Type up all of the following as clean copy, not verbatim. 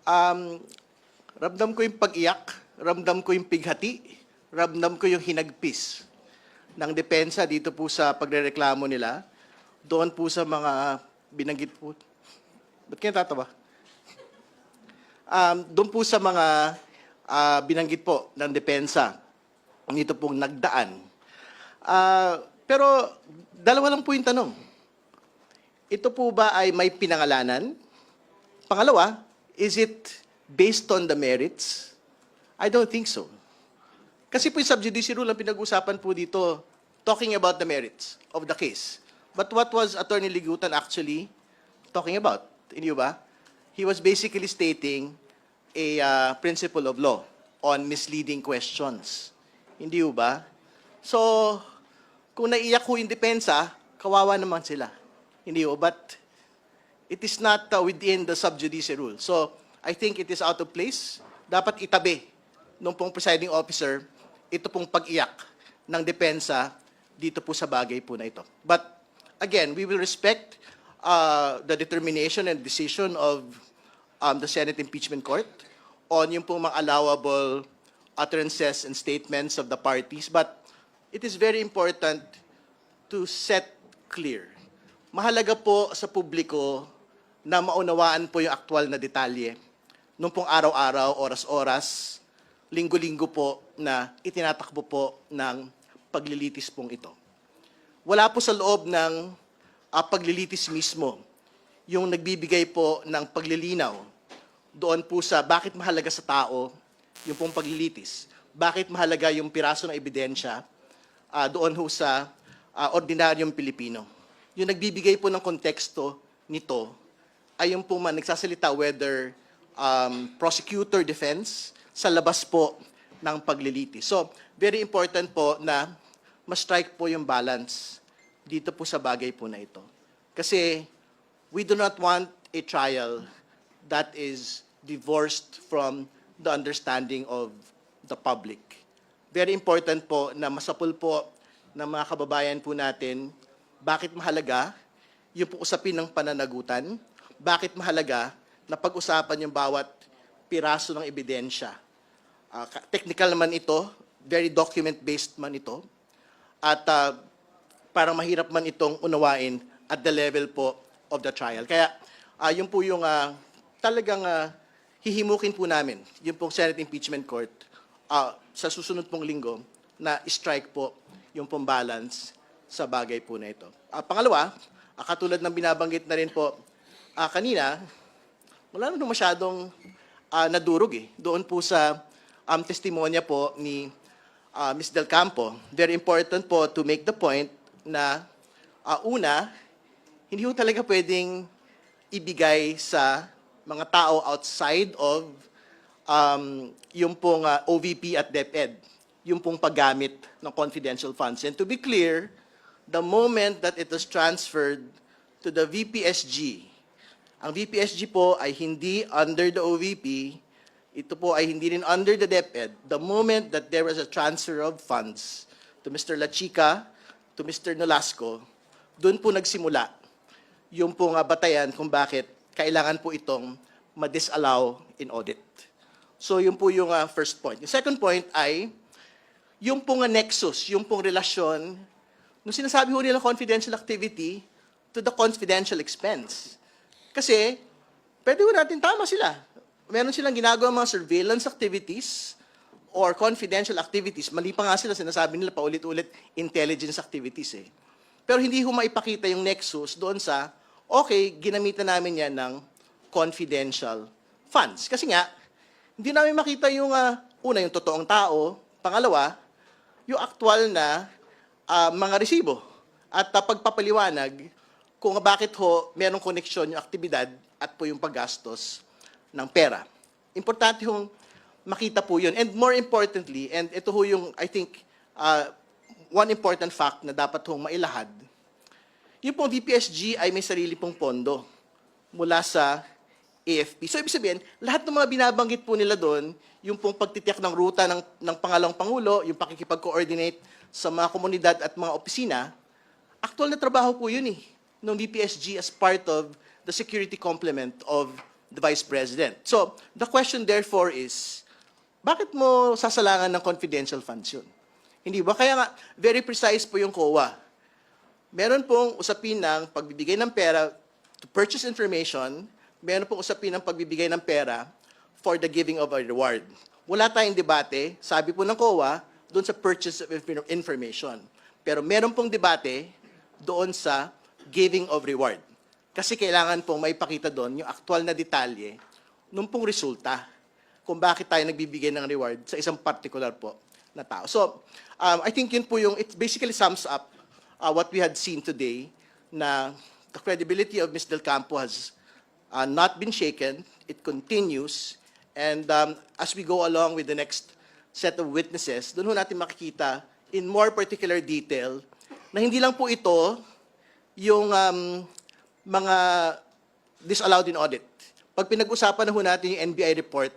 Um, Ramdam ko yung pag-iyak, ramdam ko yung pighati, ramdam ko yung hinagpis ng depensa dito po sa pagrereklamo nila. Doon po sa mga binanggit po. Ba't kayo tatawa? Doon po sa mga binanggit po ng depensa. Nito pong nagdaan. Pero dalawa lang po yung tanong. Ito po ba ay may pinangalanan? Pangalawa, is it based on the merits? I don't think so. Kasi po yung sub judice rule ang pinag-usapan po dito, talking about the merits of the case. But what was Attorney Ligutan actually talking about? Hindi ba? He was basically stating a principle of law on misleading questions. Hindi ba? So, kung naiyak ho yung depensa, kawawa naman sila. Hindi ba? But it is not within the sub judice rule. So, I think it is out of place. Dapat itabi nung pong presiding officer ito pong pag-iyak ng depensa dito po sa bagay po na ito. But again, we will respect the determination and decision of the Senate Impeachment Court on yung pong mga allowable utterances and statements of the parties. But it is very important to set clear. Mahalaga po sa publiko na maunawaan po yung aktual na detalye nung pong araw-araw, oras-oras, linggo-linggo po na itinatakbo po ng paglilitis pong ito. Wala po sa loob ng paglilitis mismo yung nagbibigay po ng paglilinaw doon po sa bakit mahalaga sa tao yung pong paglilitis. Bakit mahalaga yung piraso ng ebidensya doon ho sa ordinaryong Pilipino. Yung nagbibigay po ng konteksto nito ay yung po man nagsasalita whether prosecutor defense sa labas po ng paglilitis. So, very important po na ma-strike po yung balance dito po sa bagay po na ito. Kasi we do not want a trial that is divorced from the understanding of the public. Very important po na masapul po ng mga kababayan po natin bakit mahalaga yung po usapin ng pananagutan, bakit mahalaga na pag-usapan yung bawat piraso ng ebidensya. Technical naman ito, very document-based man ito, at parang mahirap man itong unawain at the level po of the trial. Kaya yun po yung talagang hihimukin po namin, yung pong Senate Impeachment Court sa susunod pong linggo na strike po yung pong balance sa bagay po na ito. Pangalawa, katulad ng binabanggit na rin po kanina, wala naman masyadong nadurog doon po sa testimonya po ni Ms. Del Campo. Very important po to make the point na una, hindi ho talaga pwedeng ibigay sa mga tao outside of yung pong OVP at DepEd, yung pong paggamit ng confidential funds. And to be clear, the moment that it was transferred to the VPSG, ang VPSG po ay hindi under the OVP, ito po ay hindi rin under the DepEd. The moment that there was a transfer of funds to Mr. Lachica, to Mr. Nolasco, doon po nagsimula yung pong batayan kung bakit kailangan po itong ma-disallow in audit. So yun po yung first point. Yung second point ay yung pong nexus, yung pong relasyon, nung sinasabi ho nila confidential activity to the confidential expense. Kasi, pwede ko natin tama sila. Meron silang ginagawa mga surveillance activities or confidential activities. Mali pa nga sila, sinasabi nila paulit-ulit, intelligence activities Pero hindi ho maipakita yung nexus doon sa, okay, ginamitan namin yan ng confidential funds. Kasi nga, hindi namin makita yung, una, yung totoong tao, pangalawa, yung actual na mga resibo. At pagpapaliwanag kung bakit ho merong koneksyon yung aktibidad at po yung paggastos ng pera. Importante hong makita po yun. And more importantly, and ito ho yung, I think, one important fact na dapat hong mailahad, yung pong VPSG ay may sarili pong pondo mula sa AFP. So, ibig sabihin, lahat ng mga binabanggit po nila doon, yung pong pagtitiyak ng ruta ng pangalawang Pangulo, yung pakikipag-coordinate sa mga komunidad at mga opisina, actual na trabaho po yun ng VPSG as part of the security complement of the Vice President. So, the question therefore is, bakit mo sasalangan ng confidential funds yun? Hindi ba? Kaya nga, very precise po yung COA. Meron pong usapin ng pagbibigay ng pera to purchase information, meron pong usapin ng pagbibigay ng pera for the giving of a reward. Wala tayong debate, sabi po ng COA, doon sa purchase of information. Pero meron pong debate doon sa giving of reward. Kasi kailangan pong maipakita doon yung aktual na detalye nung pong resulta kung bakit tayo nagbibigay ng reward sa isang particular po na tao. So, I think yun po yung, it basically sums up what we had seen today, na the credibility of Ms. Del Campo has not been shaken. It continues. And as we go along with the next set of witnesses, doon ho natin makikita in more particular detail na hindi lang po ito yung mga disallowed in audit. Pag pinag-usapan na ho natin yung NBI report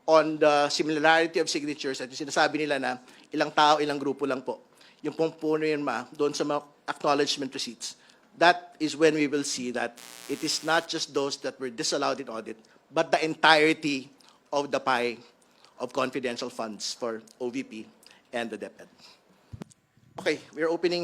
on the similarity of signatures at yung sinasabi nila na ilang tao, ilang grupo lang po, yung pong puno yun doon sa mga acknowledgement receipts, that is when we will see that it is not just those that were disallowed in audit, but the entirety of the pie of confidential funds for OVP and the DepEd. Okay, we're opening